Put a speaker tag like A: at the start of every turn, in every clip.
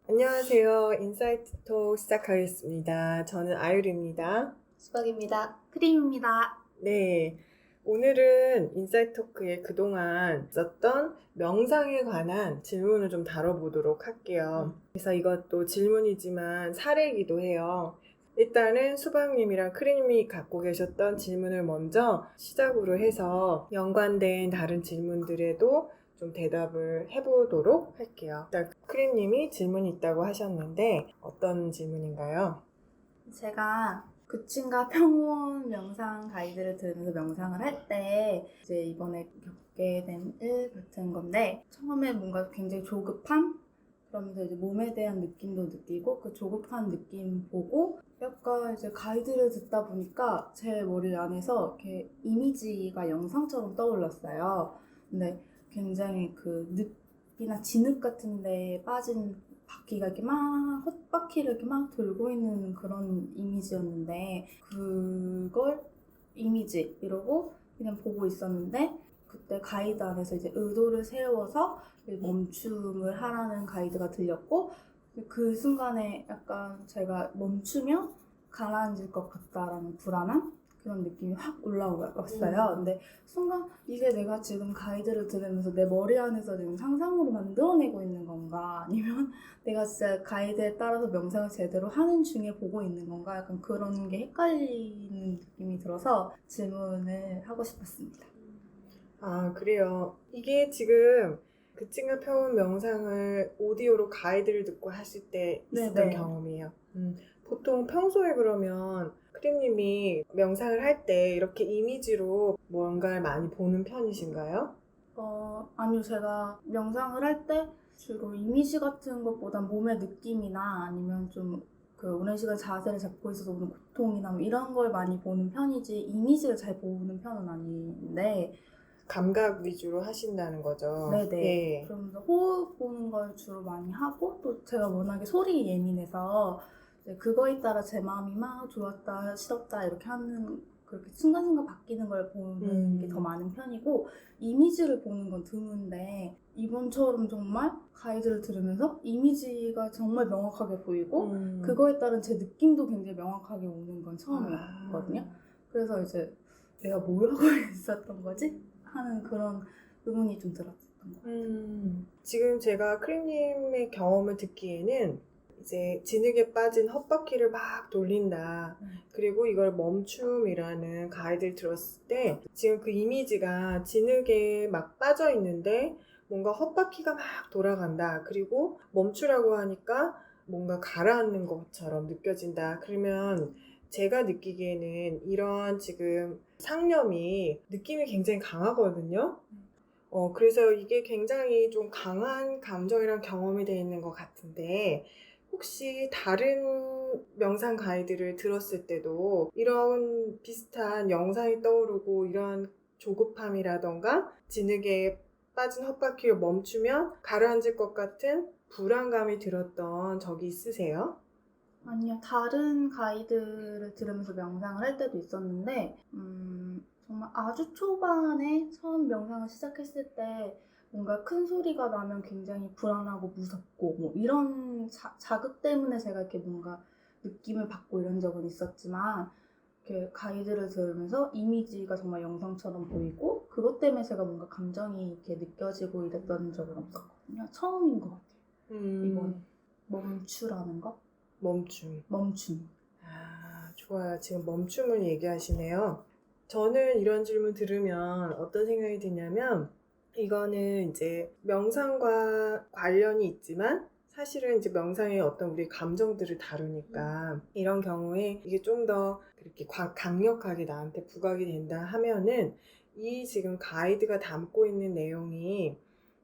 A: 안녕하세요. 인사이트 톡 시작하겠습니다. 저는 아유리입니다.
B: 수박입니다. 크림입니다.
A: 네. 오늘은 인사이트 토크에 그동안 썼던 명상에 관한 질문을 좀 다뤄보도록 할게요. 그래서 이것도 질문이지만 사례이기도 해요. 일단은 수박님이랑 크림님이 갖고 계셨던 질문을 먼저 시작으로 해서 연관된 다른 질문들에도 좀 대답을 해보도록 할게요. 일단 크림님이 질문이 있다고 하셨는데 어떤 질문인가요?
B: 제가 구침과 평온 명상 가이드를 들으면서 명상을 할 때 이제 이번에 겪게 된 일 같은 건데, 처음에 뭔가 굉장히 조급함? 그러면서 이제 몸에 대한 느낌도 느끼고 그 조급한 느낌 보고 약간 이제 가이드를 듣다 보니까 제 머리 안에서 이렇게 이미지가 영상처럼 떠올랐어요. 근데 굉장히 그 늪이나 진흙 같은 데 빠진 바퀴가 이렇게 막 헛바퀴를 이렇게 막 돌고 있는 그런 이미지였는데, 그걸 이미지 이러고 그냥 보고 있었는데, 그때 가이드 안에서 이제 의도를 세워서 멈춤을 하라는 가이드가 들렸고, 그 순간에 약간 제가 멈추면 가라앉을 것 같다라는 불안함? 그런 느낌이 확 올라왔어요. 근데 순간 이게 내가 지금 가이드를 들으면서 내 머리 안에서 지금 상상으로 만들어내고 있는 건가? 아니면 내가 진짜 가이드에 따라서 명상을 제대로 하는 중에 보고 있는 건가? 약간 그런 게 헷갈리는 느낌이 들어서 질문을 하고 싶었습니다.
A: 아, 그래요. 이게 지금 그 찡긋평은 명상을 오디오로 가이드를 듣고 하실 때 있었던
B: 네네.
A: 경험이에요. 보통 평소에 그러면 크림님이 명상을 할 때 이렇게 이미지로 뭔가를 많이 보는 편이신가요?
B: 아니요. 제가 명상을 할 때 주로 이미지 같은 것보단 몸의 느낌이나 아니면 좀 그 오랜 시간 자세를 잡고 있어서 오는 고통이나 뭐 이런 걸 많이 보는 편이지 이미지를 잘 보는 편은 아닌데.
A: 감각 위주로 하신다는 거죠.
B: 네네.
A: 예.
B: 그러면서 호흡 보는 걸 주로 많이 하고, 또 제가 워낙에 소리에 예민해서 이제 그거에 따라 제 마음이 막 좋았다, 싫었다 이렇게 하는, 그렇게 순간순간 바뀌는 걸 보는 게 더 많은 편이고, 이미지를 보는 건 드문데 이번처럼 정말 가이드를 들으면서 이미지가 정말 명확하게 보이고 그거에 따른 제 느낌도 굉장히 명확하게 오는 건 처음이었거든요. 그래서 이제 내가 뭘 하고 있었던 거지? 하는 그런 의문이 좀 들었던 것 같아요.
A: 지금 제가 크림님의 경험을 듣기에는 이제 진흙에 빠진 헛바퀴를 막 돌린다. 그리고 이걸 멈춤이라는 가이드를 들었을 때 지금 그 이미지가 진흙에 막 빠져 있는데 뭔가 헛바퀴가 막 돌아간다. 그리고 멈추라고 하니까 뭔가 가라앉는 것처럼 느껴진다. 그러면 제가 느끼기에는 이런 지금 상념이 느낌이 굉장히 강하거든요. 그래서 이게 굉장히 좀 강한 감정이랑 경험이 되어 있는 것 같은데, 혹시 다른 명상 가이드를 들었을 때도 이런 비슷한 영상이 떠오르고 이런 조급함이라던가 진흙에 빠진 헛바퀴를 멈추면 가라앉을 것 같은 불안감이 들었던 적이 있으세요?
B: 아니요, 다른 가이드를 들으면서 명상을 할 때도 있었는데, 정말 아주 초반에 처음 명상을 시작했을 때 뭔가 큰 소리가 나면 굉장히 불안하고 무섭고 뭐 이런 자극 때문에 제가 이렇게 뭔가 느낌을 받고 이런 적은 있었지만, 이렇게 가이드를 들으면서 이미지가 정말 영상처럼 보이고 그것 때문에 제가 뭔가 감정이 이렇게 느껴지고 이랬던 적은 없었거든요. 처음인 것 같아요. 이번에 멈추라는 거?
A: 멈춤.
B: 멈춤.
A: 아, 좋아요. 지금 멈춤을 얘기하시네요. 저는 이런 질문 들으면 어떤 생각이 드냐면, 이거는 이제 명상과 관련이 있지만, 사실은 이제 명상의 어떤 우리 감정들을 다루니까, 이런 경우에 이게 좀 더 그렇게 강력하게 나한테 부각이 된다 하면은, 이 지금 가이드가 담고 있는 내용이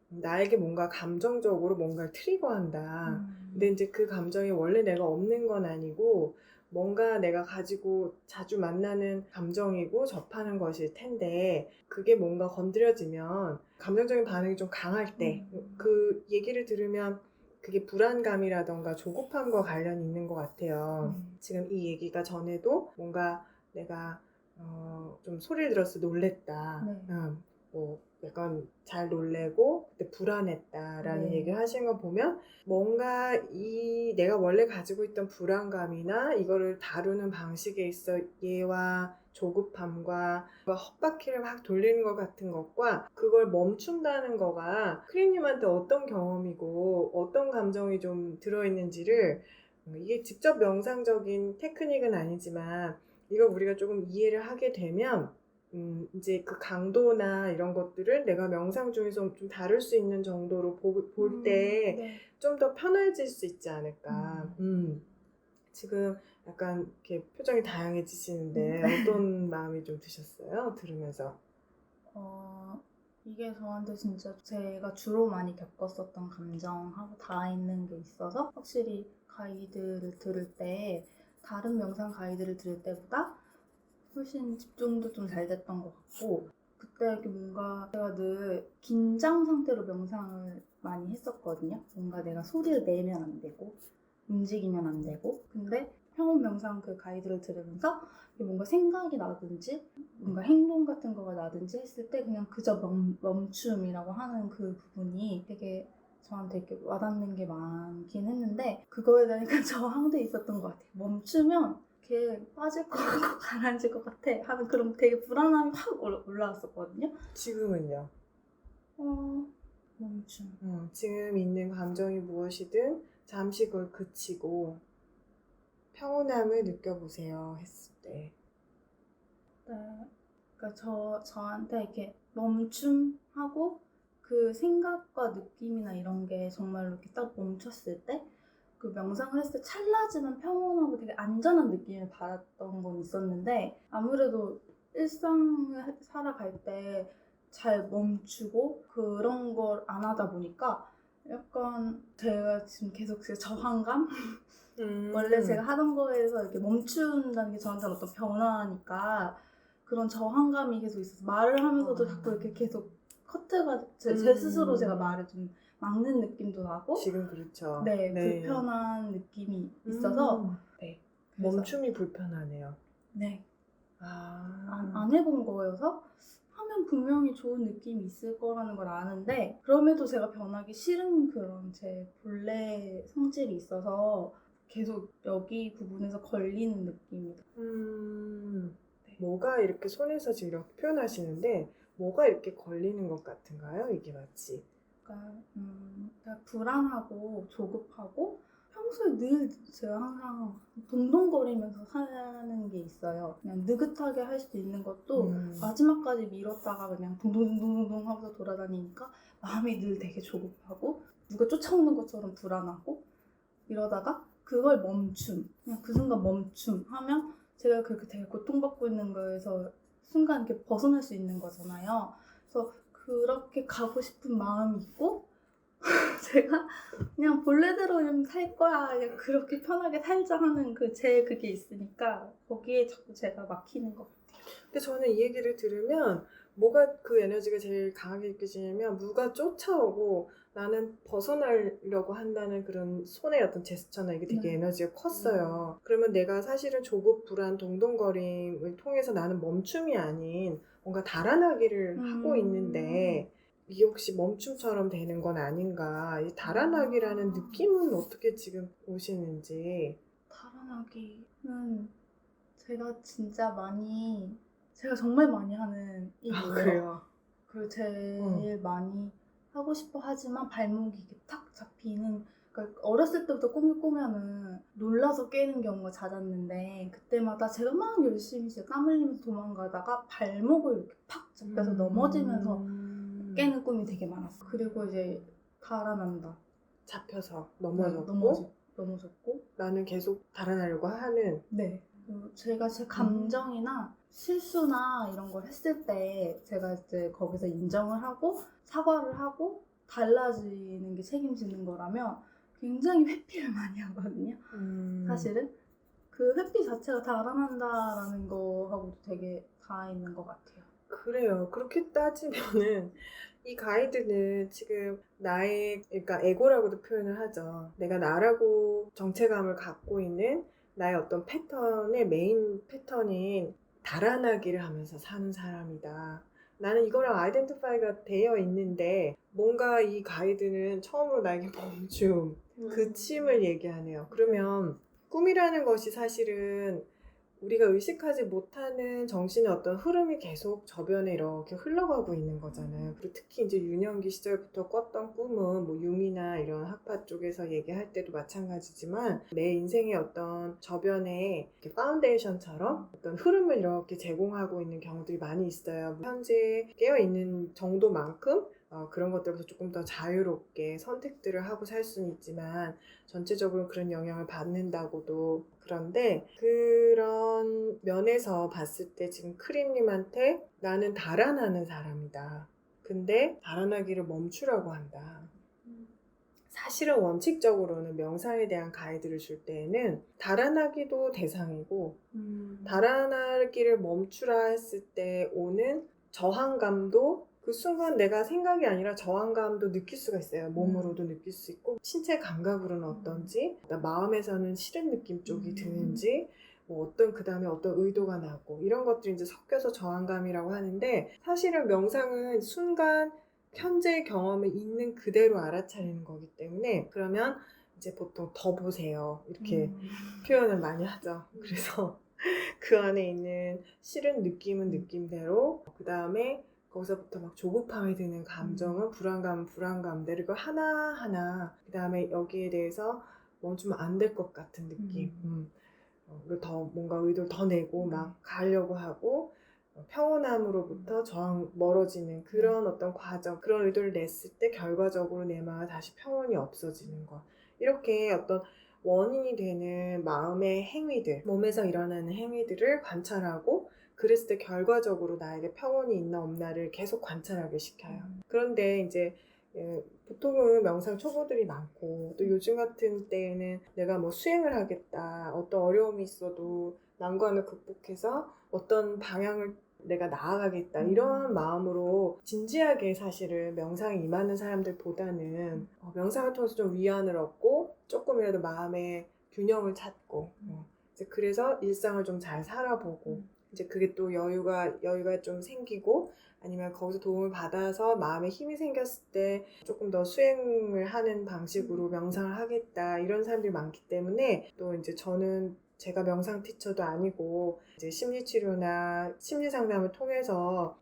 A: 나에게 뭔가 감정적으로 뭔가를 트리거한다. 근데 이제 그 감정이 원래 내가 없는 건 아니고 뭔가 내가 가지고 자주 만나는 감정이고 접하는 것일 텐데 그게 뭔가 건드려지면 감정적인 반응이 좀 강할 때 그 얘기를 들으면 그게 불안감이라던가 조급함과 관련이 있는 것 같아요. 지금 이 얘기가 전에도 뭔가 내가 좀 소리를 들었을 때 놀랬다.
B: 네.
A: 뭐 약간 잘 놀래고 그때 불안했다라는
B: 네.
A: 얘기를 하신 거 보면 뭔가 이 내가 원래 가지고 있던 불안감이나 이거를 다루는 방식에 있어 얘와 조급함과 헛바퀴를 막 돌리는 것 같은 것과 그걸 멈춘다는 거가 크리님한테 어떤 경험이고 어떤 감정이 좀 들어있는지를 이게 직접 명상적인 테크닉은 아니지만 이걸 우리가 조금 이해를 하게 되면 이제 그 강도나 이런 것들을 내가 명상 중에서 좀 다룰 수 있는 정도로 볼 때
B: 네.
A: 좀 더 편해질 수 있지 않을까. 지금 약간 이렇게 표정이 다양해지시는데 어떤 마음이 좀 드셨어요? 들으면서.
B: 이게 저한테 진짜 제가 주로 많이 겪었었던 감정하고 닿아 있는 게 있어서 확실히 가이드를 들을 때 다른 명상 가이드를 들을 때보다 훨씬 집중도 좀 잘 됐던 것 같고 그때 이렇게 뭔가 제가 늘 긴장 상태로 명상을 많이 했었거든요. 뭔가 내가 소리를 내면 안 되고 움직이면 안 되고 근데 평온 명상 그 가이드를 들으면서 뭔가 생각이 나든지 뭔가 행동 같은 거가 나든지 했을 때 그냥 그저 멈춤이라고 하는 그 부분이 되게 저한테 이렇게 와닿는 게 많긴 했는데 그거에 대한 약간 저항도 있었던 것 같아요. 멈추면 이렇게 빠질 것 같고 가라앉을 것 같아 하는 그런 되게 불안함이 확 올라왔었거든요.
A: 지금은요?
B: 멈춤.
A: 지금 있는 감정이 무엇이든 잠시 그걸 그치고 평온함을 느껴보세요 했을 때.
B: 네. 그러니까 저한테 이렇게 멈춤하고 그 생각과 느낌이나 이런 게 정말로 이렇게 딱 멈췄을 때 그 명상을 했을 때 찰나지만 평온하고 되게 안전한 느낌을 받았던 건 있었는데 아무래도 일상을 살아갈 때 잘 멈추고 그런 걸 안 하다 보니까 약간 제가 지금 계속 그 저항감? 원래 제가 하던 거에서 이렇게 멈춘다는 게 저한테는 어떤 변화니까 그런 저항감이 계속 있어서 말을 하면서도 자꾸 이렇게 계속 커트가 제 스스로 제가 말을 좀 막는 느낌도 나고
A: 지금 그렇죠.
B: 네, 불편한 느낌이 있어서
A: 네.
B: 그래서
A: 멈춤이 불편하네요.
B: 네,
A: 아,
B: 안 해본 거여서 하면 분명히 좋은 느낌이 있을 거라는 걸 아는데 그럼에도 제가 변하기 싫은 그런 제 본래 성질이 있어서 계속 여기 부분에서 걸리는 느낌이다.
A: 뭐가 이렇게 손에서 지금 이렇게 표현하시는데 뭐가 이렇게 걸리는 것 같은가요? 이게 마치.
B: 그러니까 불안하고 조급하고 평소에 늘 제가 항상 동동거리면서 사는 게 있어요. 그냥 느긋하게 할 수 있는 것도 마지막까지 미뤘다가 그냥 동동동동동 하면서 돌아다니니까 마음이 늘 되게 조급하고 누가 쫓아오는 것처럼 불안하고 이러다가 그걸 그냥 그 순간 멈춤하면 제가 그렇게 되게 고통받고 있는 거에서 순간 이렇게 벗어날 수 있는 거잖아요. 그래서 그렇게 가고 싶은 마음이 있고 제가 그냥 본래대로 그냥 살 거야 그냥 그렇게 편하게 살자 하는 그게 있으니까 거기에 자꾸 제가 막히는 것 같아요.
A: 근데 저는 이 얘기를 들으면 뭐가 그 에너지가 제일 강하게 느껴지냐면 누가 쫓아오고 나는 벗어나려고 한다는 그런 손의 어떤 제스처나 이게 되게
B: 네.
A: 에너지가 컸어요. 그러면 내가 사실은 조급, 불안, 동동거림을 통해서 나는 멈춤이 아닌 뭔가 달아나기를 하고 있는데 이게 혹시 멈춤처럼 되는 건 아닌가. 이 달아나기라는 느낌은 어떻게 지금 오시는지.
B: 달아나기는 제가 정말 많이 하는 일이에요.
A: 그래요?
B: 그리고 제일 많이 하고 싶어 하지만 발목이 이렇게 탁 잡히는 그러니까 어렸을 때부터 꿈을 꾸면은 놀라서 깨는 경우가 잦았는데 그때마다 제가 막 열심히 땀 흘리면서 도망가다가 발목을 이렇게 팍 잡혀서 넘어지면서 깨는 꿈이 되게 많았어요. 그리고 이제 달아난다.
A: 잡혀서 넘어졌고
B: 넘어졌고
A: 나는 계속 달아나려고 하는.
B: 네. 제가 제 감정이나 실수나 이런 걸 했을 때 제가 이제 거기서 인정을 하고 사과를 하고 달라지는 게 책임지는 거라면 굉장히 회피를 많이 하거든요. 사실은 그 회피 자체가 달아난다라는 거하고도 되게 닿아 있는 것 같아요.
A: 그래요. 그렇게 따지면은 이 가이드는 지금 나의 그러니까 에고라고도 표현을 하죠. 내가 나라고 정체감을 갖고 있는 나의 어떤 패턴의 메인 패턴인 달아나기를 하면서 사는 사람이다. 나는 이거랑 아이덴티파이가 되어 있는데 뭔가 이 가이드는 처음으로 나에게 멈춤, 그침을 얘기하네요. 그러면 꿈이라는 것이 사실은 우리가 의식하지 못하는 정신의 어떤 흐름이 계속 저변에 이렇게 흘러가고 있는 거잖아요. 그리고 특히 이제 유년기 시절부터 꿨던 꿈은 뭐 융이나 이런 학파 쪽에서 얘기할 때도 마찬가지지만 내 인생의 어떤 저변에 이렇게 파운데이션처럼 어떤 흐름을 이렇게 제공하고 있는 경우들이 많이 있어요. 현재 깨어있는 정도만큼 그런 것들부터 조금 더 자유롭게 선택들을 하고 살 수는 있지만 전체적으로 그런 영향을 받는다고도. 그런데 그런 면에서 봤을 때 지금 크림님한테 나는 달아나는 사람이다. 근데 달아나기를 멈추라고 한다. 사실은 원칙적으로는 명상에 대한 가이드를 줄 때에는 달아나기도 대상이고 달아나기를 멈추라 했을 때 오는 저항감도 그 순간 내가 생각이 아니라 저항감도 느낄 수가 있어요. 몸으로도 느낄 수 있고 신체 감각으로는 어떤지 마음에서는 싫은 느낌 쪽이 드는지 뭐 어떤 그 다음에 어떤 의도가 나고 이런 것들이 이제 섞여서 저항감이라고 하는데 사실은 명상은 순간 현재의 경험을 있는 그대로 알아차리는 거기 때문에 그러면 이제 보통 더 보세요 이렇게 표현을 많이 하죠. 그래서 그 안에 있는 싫은 느낌은 느낌대로 그 다음에 거기서부터 막 조급함이 드는 감정은 불안감은 불안감대로 이걸 하나하나 그 다음에 여기에 대해서 멈추면 안 될 것 같은 느낌 더 뭔가 의도를 더 내고 막 가려고 하고 평온함으로부터 저항 멀어지는 그런 어떤 과정 그런 의도를 냈을 때 결과적으로 내 마음이 다시 평온이 없어지는 것 이렇게 어떤 원인이 되는 마음의 행위들 몸에서 일어나는 행위들을 관찰하고 그랬을 때 결과적으로 나에게 평온이 있나 없나를 계속 관찰하게 시켜요. 그런데 이제 보통은 명상 초보들이 많고 또 요즘 같은 때에는 내가 뭐 수행을 하겠다 어떤 어려움이 있어도 난관을 극복해서 어떤 방향을 내가 나아가겠다 이런 마음으로 진지하게 사실은 명상에 임하는 사람들보다는 명상을 통해서 좀 위안을 얻고 조금이라도 마음의 균형을 찾고 이제 그래서 일상을 좀 잘 살아보고 이제 그게 또 여유가 좀 생기고 아니면 거기서 도움을 받아서 마음에 힘이 생겼을 때 조금 더 수행을 하는 방식으로 명상을 하겠다 이런 사람들이 많기 때문에 또 이제 저는 제가 명상 티처도 아니고 이제 심리치료나 심리상담을 통해서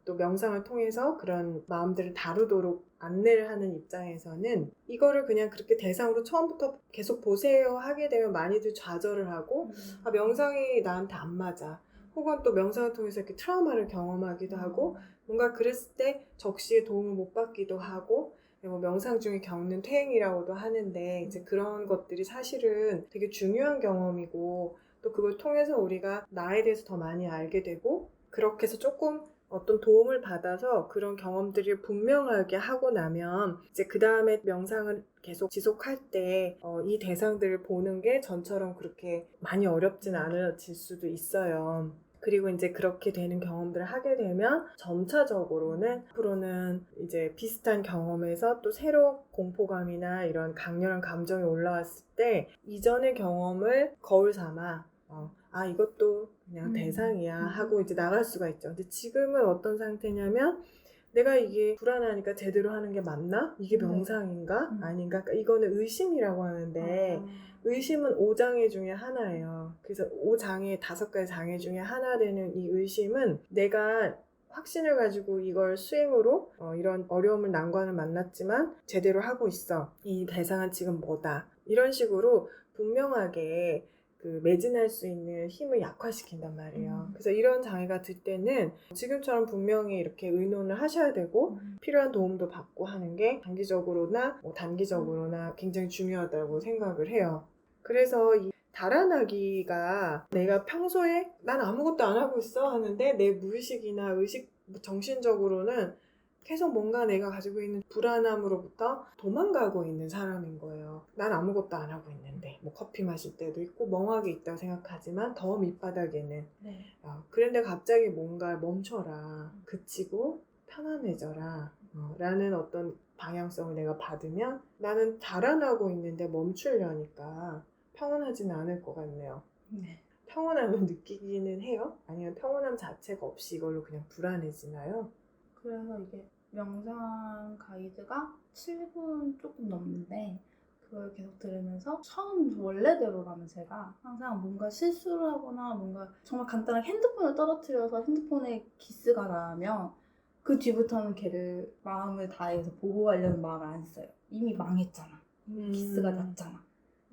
A: 또 명상을 통해서 그런 마음들을 다루도록 안내를 하는 입장에서는 이거를 그냥 그렇게 대상으로 처음부터 계속 보세요 하게 되면 많이들 좌절을 하고 명상이 나한테 안 맞아 혹은 또 명상을 통해서 이렇게 트라우마를 경험하기도 하고 뭔가 그랬을 때 적시에 도움을 못 받기도 하고 뭐 명상 중에 겪는 퇴행이라고도 하는데 이제 그런 것들이 사실은 되게 중요한 경험이고 또 그걸 통해서 우리가 나에 대해서 더 많이 알게 되고 그렇게 해서 조금 어떤 도움을 받아서 그런 경험들을 분명하게 하고 나면 이제 그 다음에 명상을 계속 지속할 때 이 대상들을 보는 게 전처럼 그렇게 많이 어렵진 않아질 수도 있어요. 그리고 이제 그렇게 되는 경험들을 하게 되면 점차적으로는 앞으로는 이제 비슷한 경험에서 또 새로운 공포감이나 이런 강렬한 감정이 올라왔을 때 이전의 경험을 거울 삼아 이것도 그냥 대상이야 하고 이제 나갈 수가 있죠. 근데 지금은 어떤 상태냐면 내가 이게 불안하니까 제대로 하는 게 맞나? 이게 명상인가? 아닌가? 그러니까 이거는 의심이라고 하는데 의심은 5장애 중에 하나예요. 그래서 5장애 5가지 장애 중에 하나 되는 이 의심은 내가 확신을 가지고 이걸 수행으로 이런 어려움을 난관을 만났지만 제대로 하고 있어. 이 대상은 지금 뭐다. 이런 식으로 분명하게 그 매진할 수 있는 힘을 약화시킨단 말이에요. 그래서 이런 장애가 들 때는 지금처럼 분명히 이렇게 의논을 하셔야 되고 필요한 도움도 받고 하는 게 장기적으로나 단기적으로나 굉장히 중요하다고 생각을 해요. 그래서 이 달아나기가 내가 평소에 난 아무것도 안 하고 있어 하는데 내 무의식이나 의식 정신적으로는 계속 뭔가 내가 가지고 있는 불안함으로부터 도망가고 있는 사람인 거예요. 난 아무것도 안 하고 있는데 뭐 커피 마실 때도 있고 멍하게 있다고 생각하지만 더 밑바닥에는 그런데 갑자기 뭔가 멈춰라 그치고 편안해져라 라는 어떤 방향성을 내가 받으면 나는 달아나고 있는데 멈추려니까 평온하지는 않을 것 같네요. 평온함을 느끼기는 해요? 아니면 평온함 자체가 없이 이걸로 그냥 불안해지나요?
B: 그래서 이게 명상 가이드가 7분 조금 넘는데 그걸 계속 들으면서 처음 원래대로라면 제가 항상 뭔가 실수를 하거나 뭔가 정말 간단하게 핸드폰을 떨어뜨려서 핸드폰에 기스가 나면 그 뒤부터는 걔를 마음을 다해서 보호하려는 마음을 안 써요. 이미 망했잖아. 이미 기스가 났잖아.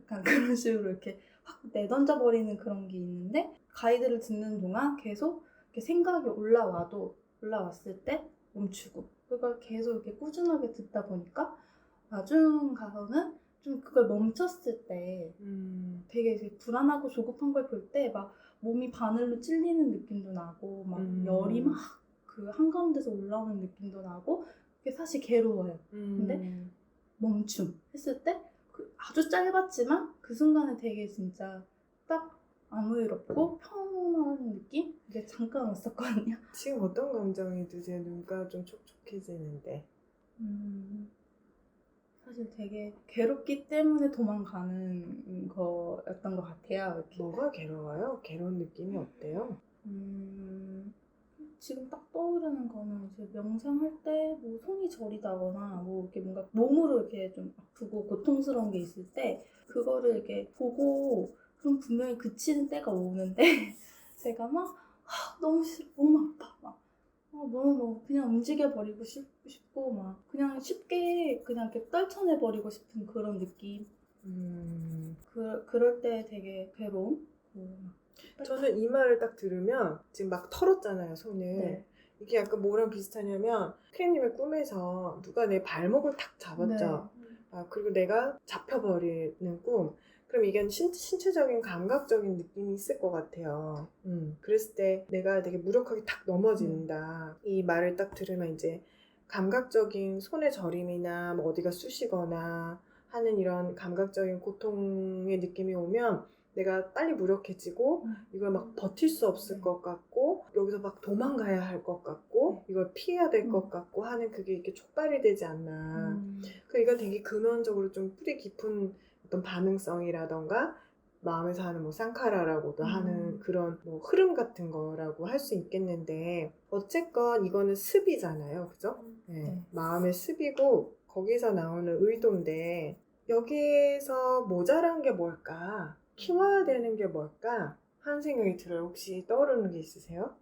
B: 약간 그런 식으로 이렇게 확 내던져버리는 그런 게 있는데 가이드를 듣는 동안 계속 이렇게 생각이 올라왔을 때 멈추고 그걸 계속 이렇게 꾸준하게 듣다 보니까 나중 가서는 좀 그걸 멈췄을 때 되게 이제 불안하고 조급한 걸 볼 때 막 몸이 바늘로 찔리는 느낌도 나고 막 열이 막 그 한가운데서 올라오는 느낌도 나고 그게 사실 괴로워요. 근데 멈춤 했을 때 그 아주 짧았지만 그 순간에 되게 진짜 딱 아무 일 없고 평온한 느낌? 이게 잠깐 왔었거든요.
A: 지금 어떤 감정이 드세요? 눈가 좀 촉촉해지는데.
B: 사실 되게 괴롭기 때문에 도망가는 거였던 것 같아요. 이렇게.
A: 뭐가 괴로워요? 괴로운 느낌이 어때요?
B: 지금 딱 떠오르는 거는 이제 명상할 때 뭐 손이 저리다거나 뭐 이렇게 뭔가 몸으로 이렇게 좀 아프고 고통스러운 게 있을 때 그거를 이렇게 보고 그럼 분명히 그치는 때가 오는데 제가 막 너무 싫어, 너무 아파, 막 너무 뭐 그냥 움직여버리고 싶고 막 그냥 쉽게 그냥 이렇게 떨쳐내버리고 싶은 그런 느낌. 그럴 때 되게 괴로움.
A: 저는 이 말을 딱 들으면 지금 막 털었잖아요, 손을.
B: 네.
A: 이게 약간 뭐랑 비슷하냐면 크림님의 꿈에서 누가 내 발목을 탁 잡았죠.
B: 네.
A: 그리고 내가 잡혀버리는 꿈. 그럼 이게 신체적인 감각적인 느낌이 있을 것 같아요. 그랬을 때 내가 되게 무력하게 탁 넘어진다. 이 말을 딱 들으면 이제 감각적인 손의 저림이나 뭐 어디가 쑤시거나 하는 이런 감각적인 고통의 느낌이 오면 내가 빨리 무력해지고 이걸 막 버틸 수 없을 것 같고 여기서 막 도망가야 할 것 같고 이걸 피해야 될 것 같고 하는 그게 이렇게 촉발이 되지 않나. 그 이건 되게 근원적으로 좀 뿌리 깊은 어떤 반응성이라던가 마음에서 하는 뭐 상카라라고도 하는 그런 뭐 흐름 같은 거라고 할 수 있겠는데 어쨌건 이거는 습이잖아요, 그죠? 네. 마음의 습이고 거기서 나오는 의도인데 여기에서 모자란 게 뭘까? 키워야 되는 게 뭘까? 하는 생각이 들어요. 혹시 떠오르는 게 있으세요?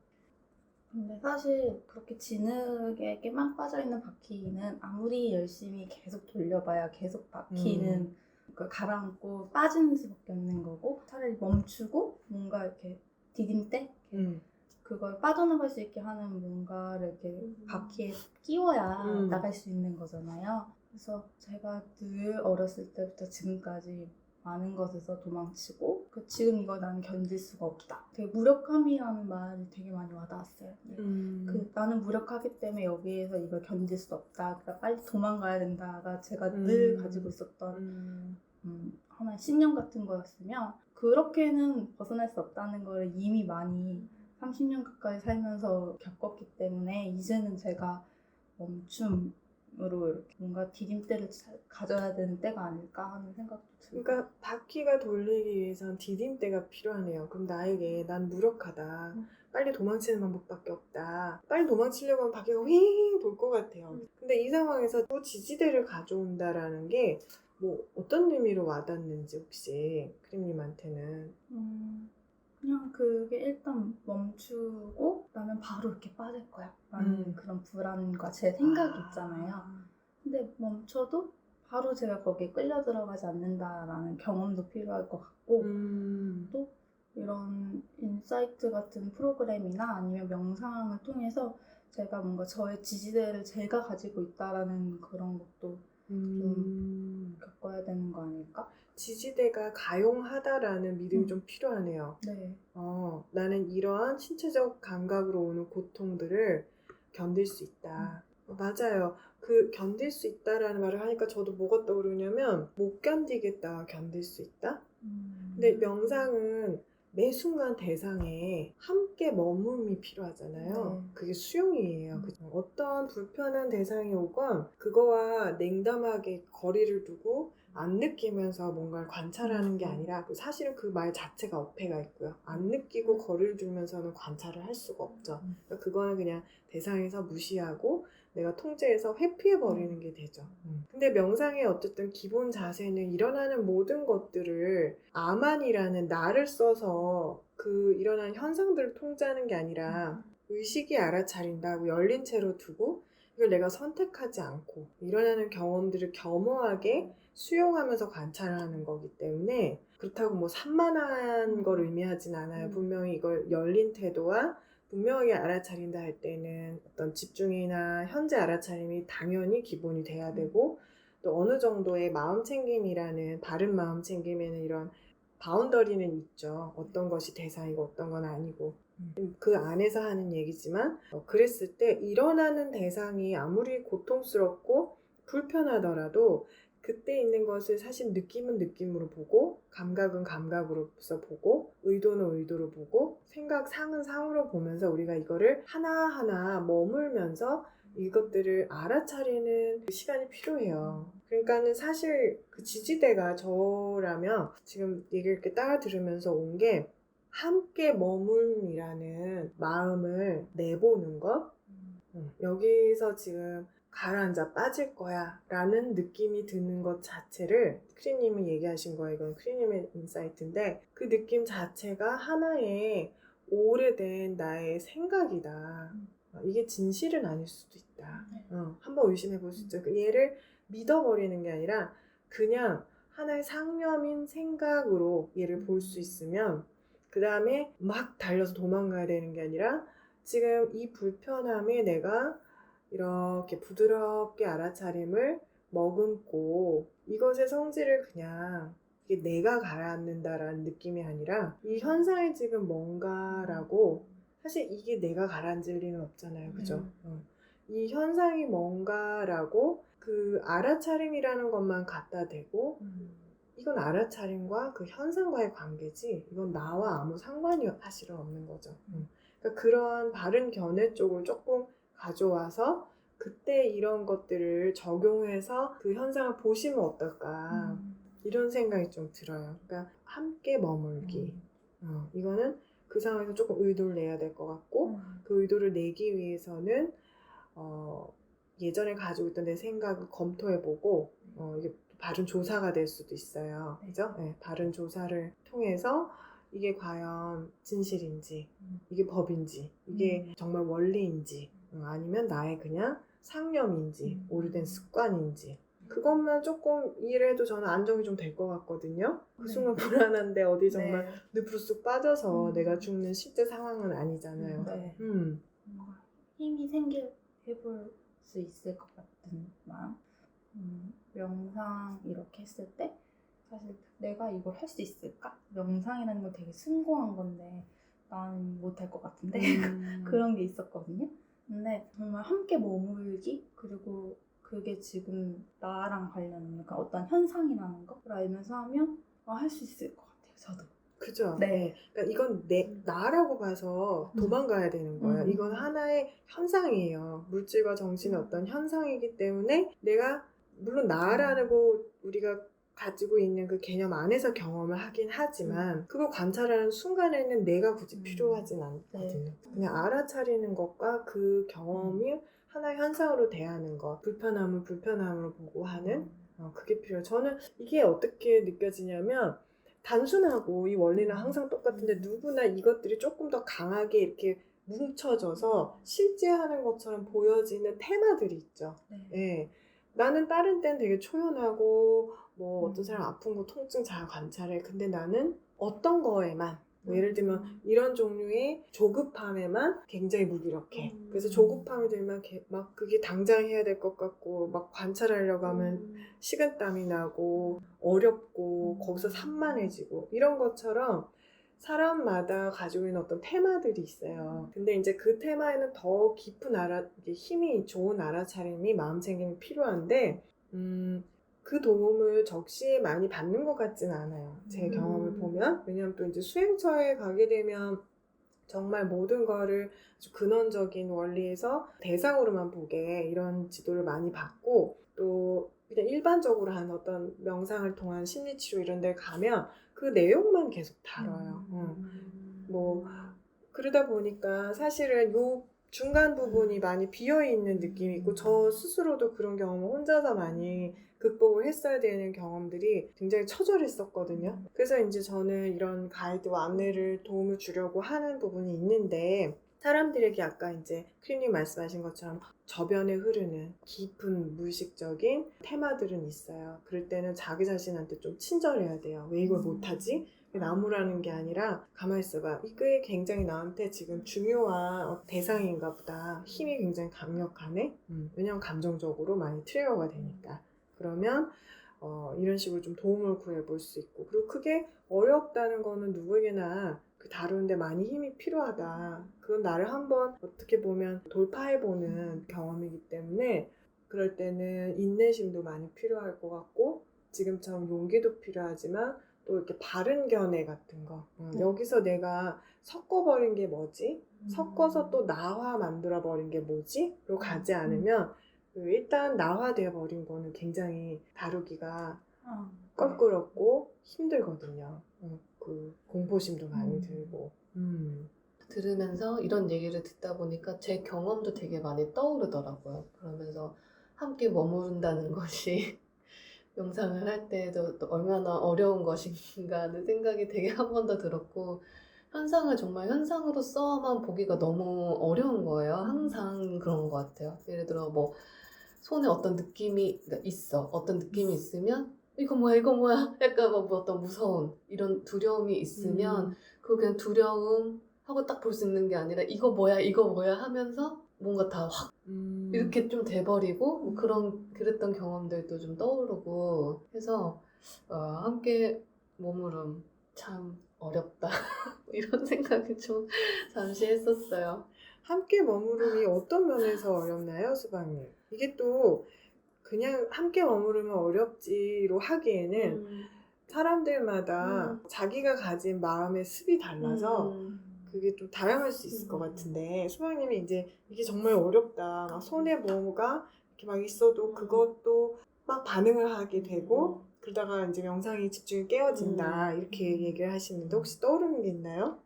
B: 근데 사실 그렇게 진흙에 깨만 빠져있는 바퀴는 아무리 열심히 계속 돌려봐야 계속 바퀴는 그걸 가라앉고 빠지는 수밖에 없는 거고 차라리 멈추고 뭔가 이렇게 디딤대? 그걸 빠져나갈 수 있게 하는 뭔가를 이렇게 바퀴에 끼워야 나갈 수 있는 거잖아요. 그래서 제가 늘 어렸을 때부터 지금까지 많은 것에서 도망치고 지금 이걸 나는 견딜 수가 없다. 되게 무력함이라는 말이 되게 많이 와닿았어요. 나는 무력하기 때문에 여기에서 이걸 견딜 수 없다. 그러니까 빨리 도망가야 된다가 제가 늘 가지고 있었던 하나의 신념 같은 거였으면 그렇게는 벗어날 수 없다는 걸 이미 많이 30년 가까이 살면서 겪었기 때문에 이제는 제가 멈춤으로 이렇게 뭔가 디딤대를 가져야 되는 때가 아닐까 하는 생각도 들고.
A: 그러니까 바퀴가 돌리기 위해선 디딤대가 필요하네요. 그럼 나에게 난 무력하다. 빨리 도망치는 방법밖에 없다. 빨리 도망치려고 하면 바퀴가 휘잉 돌 것 같아요. 근데 이 상황에서 또 지지대를 가져온다라는 게 뭐 어떤 의미로 와닿는지 혹시 크림님한테는
B: 그냥 그게 일단 멈추고 나면 바로 이렇게 빠질 거야 라는 그런 불안과 제 생각이 있잖아요. 근데 멈춰도 바로 제가 거기에 끌려 들어가지 않는다라는 경험도 필요할 것 같고 또 이런 인사이트 같은 프로그램이나 아니면 명상을 통해서 제가 뭔가 저의 지지대를 제가 가지고 있다라는 그런 것도 좀 겪어야 되는 거 아닐까?
A: 지지대가 가용하다라는 믿음이 좀 필요하네요.
B: 네.
A: 나는 이러한 신체적 감각으로 오는 고통들을 견딜 수 있다. 맞아요. 그 견딜 수 있다라는 말을 하니까 저도 뭐가 떠오르냐면 못 견디겠다, 견딜 수 있다? 근데 명상은 매 순간 대상에 함께 머금이 필요하잖아요.
B: 네.
A: 그게 수용이에요. 어떤 불편한 대상이 오건 그거와 냉담하게 거리를 두고 안 느끼면서 뭔가를 관찰하는 게 아니라 사실은 그 말 자체가 어폐가 있고요. 안 느끼고 거리를 두면서는 관찰을 할 수가 없죠. 그러니까 그거는 그냥 대상에서 무시하고 내가 통제해서 회피해버리는 게 되죠. 근데 명상의 어쨌든 기본 자세는 일어나는 모든 것들을 아만이라는 나를 써서 그 일어나는 현상들을 통제하는 게 아니라 의식이 알아차린다고 열린 채로 두고 이걸 내가 선택하지 않고 일어나는 경험들을 겸허하게 수용하면서 관찰하는 거기 때문에 그렇다고 뭐 산만한 걸 의미하진 않아요. 분명히 이걸 열린 태도와 분명하게 알아차린다 할 때는 어떤 집중이나 현재 알아차림이 당연히 기본이 돼야 되고 또 어느 정도의 마음 챙김이라는 바른 마음 챙김에는 이런 바운더리는 있죠. 어떤 것이 대상이고 어떤 건 아니고 그 안에서 하는 얘기지만 그랬을 때 일어나는 대상이 아무리 고통스럽고 불편하더라도 그때 있는 것을 사실 느낌은 느낌으로 보고 감각은 감각으로서 보고 의도는 의도로 보고 생각 상은 상으로 보면서 우리가 이거를 하나하나 머물면서 이것들을 알아차리는 시간이 필요해요. 그러니까는 사실 그 지지대가 저라면 지금 얘기를 이렇게 따라 들으면서 온 게 함께 머물이라는 마음을 내보는 것. 여기서 지금 가라앉아 빠질 거야 라는 느낌이 드는 것 자체를 크리님이 얘기하신 거예요. 이건 크리님의 인사이트인데 그 느낌 자체가 하나의 오래된 나의 생각이다. 이게 진실은 아닐 수도 있다. 한번 의심해 볼 수 있죠. 얘를 믿어버리는 게 아니라 그냥 하나의 상념인 생각으로 얘를 볼 수 있으면 그 다음에 막 달려서 도망가야 되는 게 아니라 지금 이 불편함에 내가 이렇게 부드럽게 알아차림을 머금고 이것의 성질을 그냥 이게 내가 가라앉는다라는 느낌이 아니라 이 현상이 지금 뭔가라고 사실 이게 내가 가라앉을 리는 없잖아요. 그죠? 이 현상이 뭔가라고 그 알아차림이라는 것만 갖다 대고 이건 알아차림과 그 현상과의 관계지 이건 나와 아무 상관이 사실은 없는 거죠. 그러니까 그런 바른 견해 쪽을 조금 가져와서 그때 이런 것들을 적용해서 그 현상을 보시면 어떨까 이런 생각이 좀 들어요. 그러니까 함께 머물기 이거는 그 상황에서 조금 의도를 내야 될 것 같고 그 의도를 내기 위해서는 예전에 가지고 있던 내 생각을 검토해보고 이게 바른 조사가 될 수도 있어요. 그죠? 네, 바른 조사를 통해서 이게 과연 진실인지, 이게 법인지, 이게 정말 원리인지, 아니면 나의 그냥 상념인지, 오래된 습관인지. 그것만 조금 이해를 해도 저는 안정이 좀 될 것 같거든요. 그 순간 불안한데 어디 정말 늪으로 쑥 빠져서 내가 죽는 실제 상황은 아니잖아요.
B: 뭔가 힘이 해볼 수 있을 것 같은 마음. 명상 이렇게 했을 때 사실 내가 이걸 할 수 있을까? 명상이라는 건 되게 숭고한 건데 난 못할 것 같은데 그런 게 있었거든요. 근데 정말 함께 머물기 그리고 그게 지금 나랑 관련된 어떤 현상이라는 걸 알면서 하면 할 수 있을 것 같아요. 저도.
A: 그죠?
B: 네.
A: 그러니까 이건 나라고 봐서 도망가야 되는 거예요. 이건 하나의 현상이에요. 물질과 정신의 어떤 현상이기 때문에 내가 물론 나라고 우리가 가지고 있는 그 개념 안에서 경험을 하긴 하지만 그걸 관찰하는 순간에는 내가 굳이 필요하진 않거든요. 그냥 알아차리는 것과 그 경험이 하나의 현상으로 대하는 것, 불편함을 불편함으로 보고 하는 그게 필요해요. 저는 이게 어떻게 느껴지냐면 단순하고 이 원리는 항상 똑같은데 누구나 이것들이 조금 더 강하게 이렇게 뭉쳐져서 실제하는 것처럼 보여지는 테마들이 있죠. 네. 나는 다른 때는 되게 초연하고 뭐 어떤 사람 아픈 거 통증 잘 관찰해. 근데 나는 어떤 거에만 뭐 예를 들면 이런 종류의 조급함에만 굉장히 무기력해. 그래서 조급함이 들면 막 그게 당장 해야 될 것 같고 막 관찰하려고 하면 식은땀이 나고 어렵고 거기서 산만해지고 이런 것처럼 사람마다 가지고 있는 어떤 테마들이 있어요. 근데 이제 그 테마에는 더 깊은 힘이 좋은 알아차림이 마음챙김이 필요한데 그 도움을 적시에 많이 받는 것 같지는 않아요. 제 경험을 보면. 왜냐하면 또 이제 수행처에 가게 되면 정말 모든 거를 아주 근원적인 원리에서 대상으로만 보게 이런 지도를 많이 받고 또 그냥 일반적으로 하는 어떤 명상을 통한 심리치료 이런 데 가면 그 내용만 계속 다뤄요. 뭐 그러다 보니까 사실은 요 중간 부분이 많이 비어있는 느낌이 있고 저 스스로도 그런 경험을 혼자서 많이 극복을 했어야 되는 경험들이 굉장히 처절했었거든요. 그래서 이제 저는 이런 가이드와 안내를 도움을 주려고 하는 부분이 있는데 사람들에게 아까 이제 크림님 말씀하신 것처럼 저변에 흐르는 깊은 무의식적인 테마들은 있어요. 그럴 때는 자기 자신한테 좀 친절해야 돼요. 왜 이걸 못하지? 나무라는 게 아니라 가만히 있어봐. 이게 굉장히 나한테 지금 중요한 대상인가 보다. 힘이 굉장히 강력하네. 왜냐면 감정적으로 많이 트리거가 되니까. 그러면 이런 식으로 좀 도움을 구해볼 수 있고 그리고 그게 어렵다는 거는 누구에게나 그 다루는데 많이 힘이 필요하다. 그건 나를 한번 어떻게 보면 돌파해보는 경험이기 때문에 그럴 때는 인내심도 많이 필요할 것 같고 지금처럼 용기도 필요하지만 또 이렇게 바른 견해 같은 거 여기서 내가 섞어버린 게 뭐지? 섞어서 또 나화 만들어버린 게 뭐지? 로 가지 않으면 일단 나화되어 버린 거는 굉장히 다루기가 껄끄럽고 힘들거든요. 그 공포심도 많이 들고.
C: 들으면서 이런 얘기를 듣다 보니까 제 경험도 되게 많이 떠오르더라고요. 그러면서 함께 머무른다는 것이 명상을 할 때도 또 얼마나 어려운 것인가 하는 생각이 되게 한 번 더 들었고 현상을 정말 현상으로서만 보기가 너무 어려운 거예요. 항상 그런 것 같아요. 예를 들어 뭐 손에 어떤 느낌이 있어. 어떤 느낌이 있으면 이거 뭐야 약간 뭐 어떤 무서운 이런 두려움이 있으면 그거 그냥 두려움 하고 딱 볼 수 있는 게 아니라 이거 뭐야 하면서 뭔가 다 확 이렇게 좀 돼버리고 뭐 그랬던 경험들도 좀 떠오르고 해서 함께 머무름 참 어렵다 이런 생각을 좀 잠시 했었어요.
A: 함께 머무름이 어떤 면에서 어렵나요, 수박님? 이게 또 그냥 함께 머무르면 어렵지로 하기에는 사람들마다 자기가 가진 마음의 습이 달라서 그게 좀 다양할 수 있을 것 같은데 수박님이 이제 이게 정말 어렵다 막 손에 뭐가 이렇게 막 있어도 그것도 막 반응을 하게 되고 그러다가 이제 명상이 집중이 깨어진다 이렇게 얘기를 하시는데 혹시 떠오르는 게 있나요?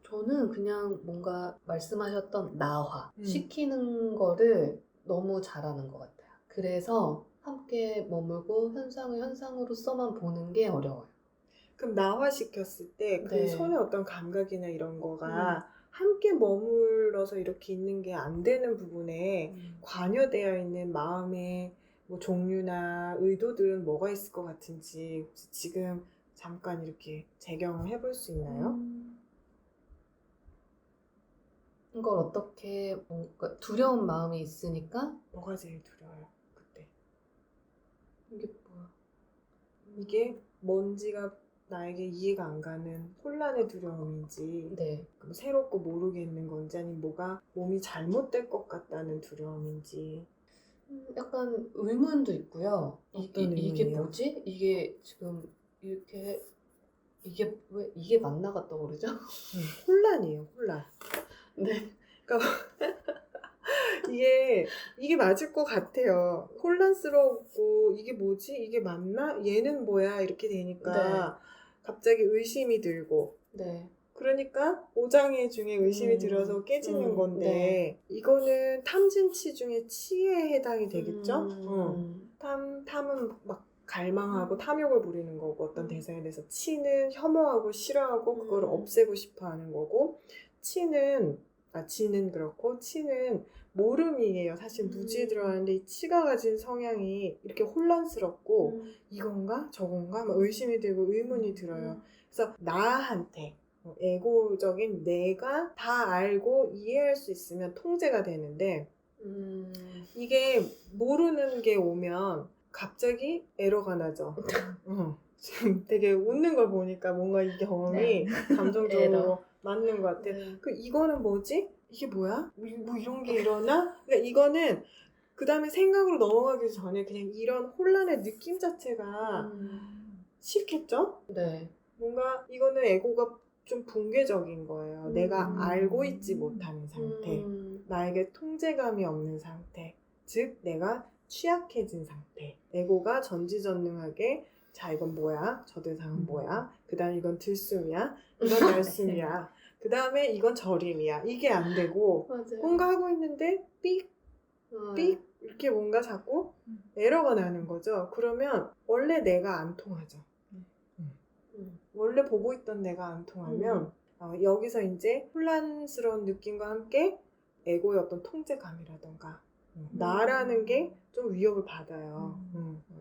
C: 저는 그냥 뭔가 말씀하셨던 나화 시키는 거를 너무 잘하는 것 같아요. 그래서 함께 머물고 현상을 현상으로서만 보는 게 어려워요.
A: 그럼 나화시켰을 때 그
C: 네.
A: 손의 어떤 감각이나 이런 거가 함께 머물러서 이렇게 있는 게 안 되는 부분에 관여되어 있는 마음의 뭐 종류나 의도들은 뭐가 있을 것 같은지 혹시 지금 잠깐 이렇게 재경을 해볼 수 있나요?
C: 이걸 어떻게 뭔가 두려운 마음이 있으니까
A: 뭐가 제일 두려워요 그때?
C: 이게 뭐야?
A: 이게 뭔지가 나에게 이해가 안 가는 혼란의 두려움인지
C: 네.
A: 새롭고 모르겠는 건지 아니면 뭐가 몸이 잘못될 것 같다는 두려움인지
C: 약간 의문도 있고요.
A: 어떤
C: 이게
A: 의문이요?
C: 뭐지? 이게 지금 이렇게 이게 왜 이게 맞나가 떠오르죠?
A: 혼란이에요 혼란.
C: 네.
A: 그러니까 이게 맞을 것 같아요. 혼란스럽고 이게 뭐지? 이게 맞나? 얘는 뭐야? 이렇게 되니까 갑자기 의심이 들고
C: 네.
A: 그러니까 오장애 중에 의심이 들어서 깨지는 건데
C: 네.
A: 이거는 탐진치 중에 치에 해당이 되겠죠? 탐은 막 갈망하고 탐욕을 부리는 거고 어떤 대상에 대해서 치는 혐오하고 싫어하고 그거를 없애고 싶어 하는 거고 지는 그렇고 치는 모름이에요. 사실 무지에 들어가는데 이 치가 가진 성향이 이렇게 혼란스럽고 이건가 저건가 막 의심이 들고 의문이 들어요. 그래서 나한테 에고적인 내가 다 알고 이해할 수 있으면 통제가 되는데 이게 모르는 게 오면 갑자기 에러가 나죠. 지금 되게 웃는 걸 보니까 뭔가 이 경험이 감정적으로
C: 에러.
A: 맞는 것 같아요. 이거는 뭐지? 이게 뭐야? 뭐 이런 게 일어나? 그러니까 이거는 그 다음에 생각으로 넘어가기 전에 그냥 이런 혼란의 느낌 자체가 싫겠죠?
C: 네.
A: 뭔가 이거는 에고가 좀 붕괴적인 거예요. 내가 알고 있지 못하는 상태. 나에게 통제감이 없는 상태. 즉 내가 취약해진 상태. 에고가 전지전능하게 자 이건 뭐야? 저 대상은 뭐야? 그 다음 이건 들숨이야? 이건 날숨이야. 그 다음에 이건 절임이야. 이게 안 되고
C: 맞아요.
A: 뭔가 하고 있는데 삑 이렇게 뭔가 자꾸 에러가 나는 거죠. 그러면 원래 내가 안 통하죠. 원래 보고 있던 내가 안 통하면 여기서 이제 혼란스러운 느낌과 함께 에고의 어떤 통제감이라던가 나라는 게 좀 위협을 받아요.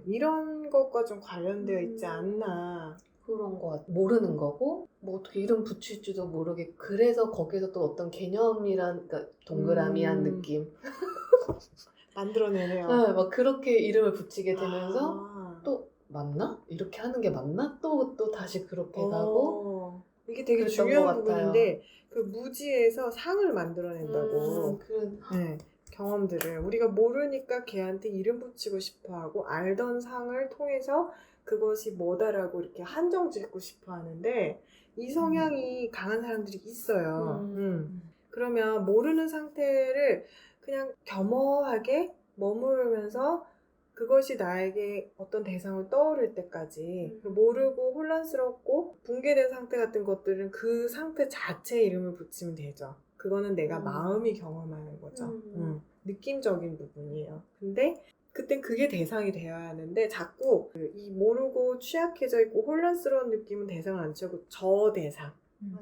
A: 이런 것과 좀 관련되어 있지 않나.
C: 그런 거 같아. 모르는 거고 뭐 어떻게 이름 붙일지도 모르게 그래서 거기서 또 어떤 개념이란 그러니까 동그라미한 느낌
A: 만들어내네요.
C: 네, 막 그렇게 이름을 붙이게 되면서
A: 아.
C: 또 맞나? 이렇게 하는 게 맞나? 또 다시 그렇게 가고
A: 이게 되게
C: 그랬던
A: 중요한
C: 것 같아요.
A: 부분인데 그 무지에서 상을 만들어낸다고. 네, 경험들을 우리가 모르니까 걔한테 이름 붙이고 싶어하고 알던 상을 통해서 그것이 뭐다라고 이렇게 한정 짓고 싶어 하는데 이 성향이 강한 사람들이 있어요. 그러면 모르는 상태를 그냥 겸허하게 머무르면서 그것이 나에게 어떤 대상을 떠오를 때까지 모르고 혼란스럽고 붕괴된 상태 같은 것들은 그 상태 자체에 이름을 붙이면 되죠. 그거는 내가 마음이 경험하는 거죠. 느낌적인 부분이에요. 근데 그땐 그게 대상이 되어야 하는데 자꾸 이 모르고 취약해져 있고 혼란스러운 느낌은 대상을 안 치고 저 대상,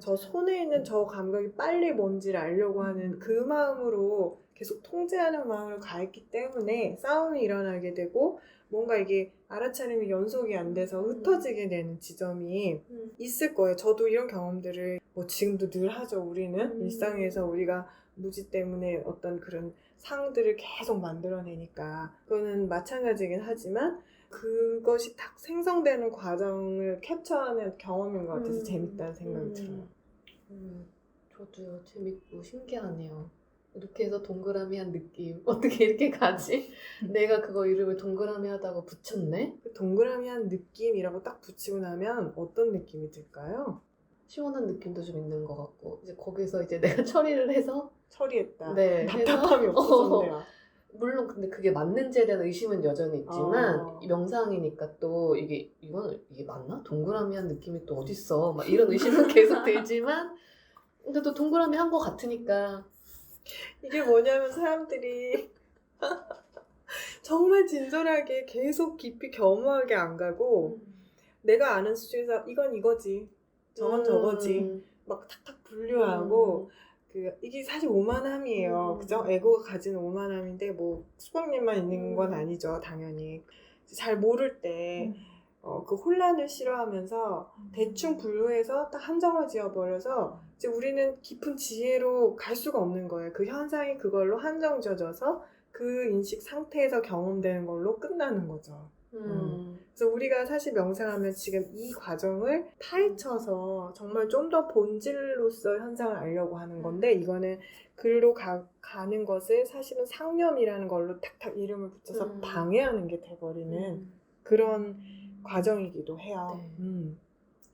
A: 저 손에 있는 저 감각이 빨리 뭔지를 알려고 하는 그 마음으로 계속 통제하는 마음으로 가있기 때문에 싸움이 일어나게 되고 뭔가 이게 알아차림이 연속이 안 돼서 흩어지게 되는 지점이 있을 거예요. 저도 이런 경험들을 뭐 지금도 늘 하죠. 우리는 일상에서 우리가 무지 때문에 어떤 그런 상들을 계속 만들어내니까 그거는 마찬가지긴 하지만 그것이 딱 생성되는 과정을 캡처하는 경험인 것 같아서 재밌다는 생각이 들어요.
C: 저도요. 재밌고 신기하네요. 이렇게 해서 동그라미한 느낌 어떻게 이렇게 가지? 내가 그거 이름을 동그라미하다고 붙였네?
A: 그 동그라미한 느낌이라고 딱 붙이고 나면 어떤 느낌이 들까요?
C: 시원한 느낌도 좀 있는 것 같고 이제 거기서 이제 내가 처리를 해서
A: 처리했다.
C: 네,
A: 답답함이 없어졌네요.
C: 물론 근데 그게 맞는지에 대한 의심은 여전히 있지만 이 명상이니까 또 이게 맞나? 동그라미한 느낌이 또 어딨어? 막 이런 의심은 계속 들지만 근데 또 동그라미 한 것 같으니까
A: 이게 뭐냐면 사람들이 정말 진솔하게 계속 깊이 겸허하게 안 가고 내가 아는 수준에서 이건 이거지 저건 저거지 막 탁탁 분류하고 이게 사실 오만함이에요. 그죠? 에고가 가진 오만함인데 뭐 수박님만 있는 건 아니죠. 당연히 잘 모를 때 그 혼란을 싫어하면서 대충 분류해서 딱 한정을 지어버려서 이제 우리는 깊은 지혜로 갈 수가 없는 거예요. 그 현상이 그걸로 한정 지어져서 그 인식 상태에서 경험되는 걸로 끝나는 거죠. 그래서 우리가 사실 명상하면 지금 이 과정을 파헤쳐서 정말 좀 더 본질로서 현상을 알려고 하는 건데 이거는 글로 가는 것을 사실은 상념이라는 걸로 탁탁 이름을 붙여서 방해하는 게 돼버리는 그런 과정이기도 해요.
C: 네.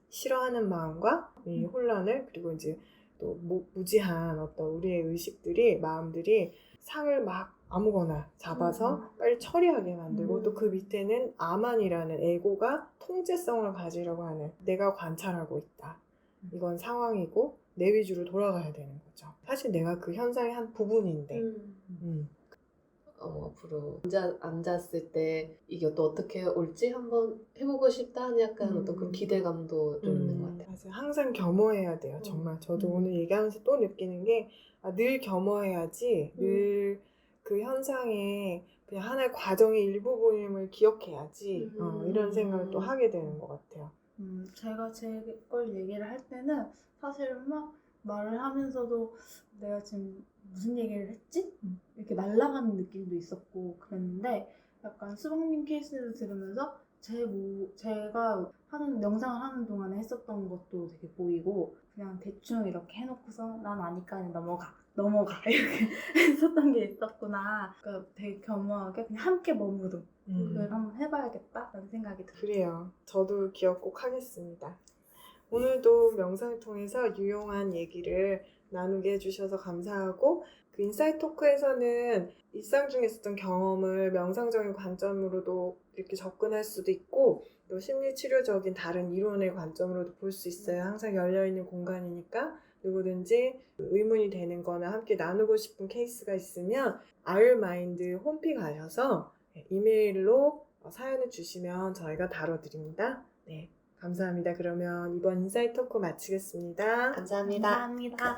A: 싫어하는 마음과 이 혼란을 그리고 이제 또 무지한 어떤 우리의 의식들이 마음들이 상을 막 아무거나 잡아서 빨리 처리하게 만들고 또 그 밑에는 아만이라는 에고가 통제성을 가지려고 하는 내가 관찰하고 있다. 이건 상황이고 내 위주로 돌아가야 되는 거죠. 사실 내가 그 현상의 한 부분인데
C: 앞으로 앉았을 때 이게 또 어떻게 올지 한번 해보고 싶다 하는 약간 어떤 그런 기대감도 좀 있는 것 같아요.
A: 맞아요. 항상 겸허해야 돼요. 정말 저도 오늘 얘기하면서 또 느끼는 게 늘 겸허해야지 늘 그 현상의 그냥 하나의 과정의 일부분임을 기억해야지 이런 생각을 또 하게 되는 것 같아요.
B: 제가 제 걸 얘기를 할 때는 사실은 막 말을 하면서도 내가 지금 무슨 얘기를 했지? 이렇게 날아가는 느낌도 있었고 그랬는데 약간 수박님 케이스를 들으면서 제가 하는 명상을 하는 동안에 했었던 것도 되게 보이고 그냥 대충 이렇게 해놓고서 난 아니까 그냥 넘어가 이렇게 했었던 게 있었구나. 그러니까 되게 겸허하게 그냥 함께 머무름을 한번 해봐야겠다라는 생각이 들어요.
A: 그래요. 저도 기억 꼭 하겠습니다. 오늘도 명상을 통해서 유용한 얘기를 나누게 해주셔서 감사하고 그 인사이트 토크에서는 일상 중에 있었던 경험을 명상적인 관점으로도 이렇게 접근할 수도 있고 또 심리치료적인 다른 이론의 관점으로도 볼 수 있어요. 항상 열려있는 공간이니까 누구든지 의문이 되는 거나 함께 나누고 싶은 케이스가 있으면 아율마인드 홈피 가셔서 이메일로 사연을 주시면 저희가 다뤄드립니다. 네, 감사합니다. 그러면 이번 인사이트 토크 마치겠습니다.
C: 감사합니다.
B: 감사합니다.